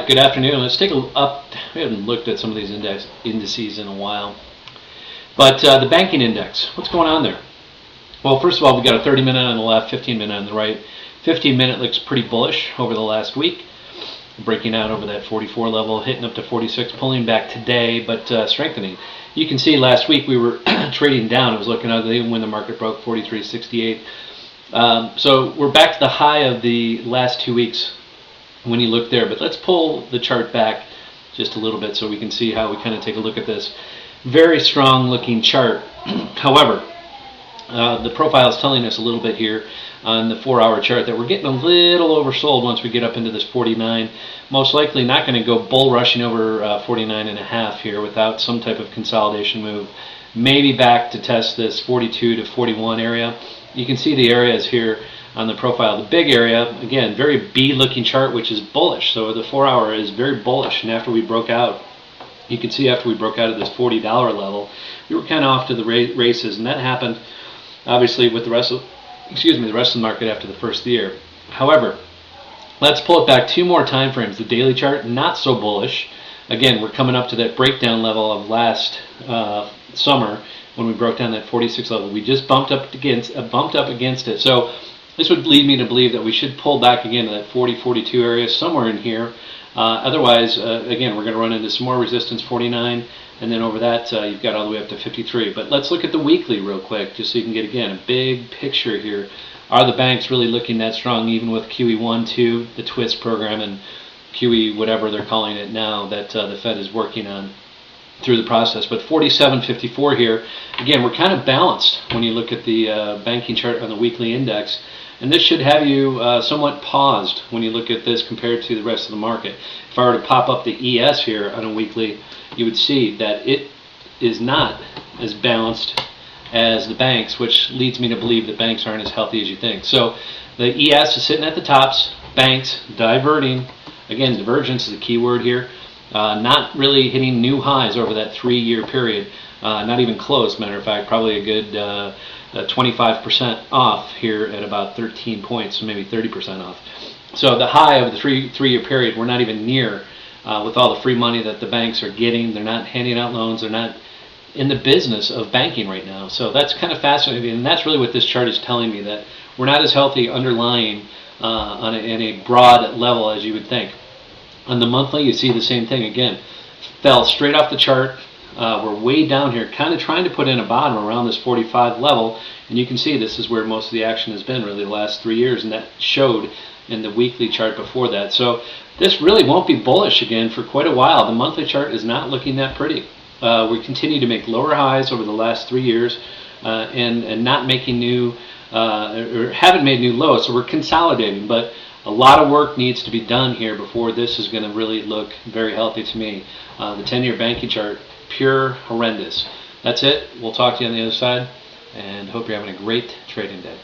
right, good afternoon. Let's take a up. We haven't looked at some of these indices in a while. But the banking index, what's going on there? Well, first of all, we got a 30-minute on the left, 15-minute on the right. 15-minute looks pretty bullish over the last week, breaking out over that 44 level, hitting up to 46, pulling back today, but strengthening. You can see last week we were trading down. It was looking ugly even when the market broke 43.68. So we're back to the high of the last 2 weeks when you look there. But let's pull the chart back just a little bit so we can see how we kind of take a look at this. Very strong looking chart. However, the profile is telling us a little bit here on the 4-hour chart that we're getting a little oversold once we get up into this 49. Most likely not going to go bull rushing over 49.5 here without some type of consolidation move. Maybe back to test this 42 to 41 area. You can see the areas here on the profile. The big area, again, very B-looking chart, which is bullish. So the 4-hour is very bullish. And after we broke out, you can see after we broke out of this $40 level, we were kind of off to the races, and that happened obviously with the rest of the market after the first year. However, let's pull it back 2 more time frames. The daily chart, not so bullish. Again, we're coming up to that breakdown level of last summer when we broke down that 46 level. We just bumped up against it. So this would lead me to believe that we should pull back again to that 40-42 area, somewhere in here. Otherwise, again, we're going to run into some more resistance, 49, and then over that you've got all the way up to 53. But let's look at the weekly real quick, just so you can get, again, a big picture here. Are the banks really looking that strong, even with QE1, 2, the twist program, and QE whatever they're calling it now that the Fed is working on through the process? But 47.54 here, again, we're kind of balanced when you look at the banking chart on the weekly index. And this should have you somewhat paused when you look at this compared to the rest of the market. If I were to pop up the ES here on a weekly, you would see that it is not as balanced as the banks, which leads me to believe that banks aren't as healthy as you think. So the ES is sitting at the tops, banks diverting. Again, divergence is a key word here. Not really hitting new highs over that 3-year period. Not even close, matter of fact, probably a good 25% off here at about 13 points, so maybe 30% off. So the high of the three-year period, we're not even near with all the free money that the banks are getting. They're not handing out loans. They're not in the business of banking right now. So that's kind of fascinating, and that's really what this chart is telling me, that we're not as healthy underlying in a broad level as you would think. On the monthly, you see the same thing again. Fell straight off the chart. We're way down here, kind of trying to put in a bottom around this 45 level, and you can see this is where most of the action has been really the last 3 years, and that showed in the weekly chart before that. So this really won't be bullish again for quite a while. The monthly chart is not looking that pretty. We continue to make lower highs over the last 3 years and not making new or haven't made new lows, so we're consolidating, but a lot of work needs to be done here before this is going to really look very healthy to me. The 10-year banking chart, pure horrendous. That's it. We'll talk to you on the other side, and hope you're having a great trading day.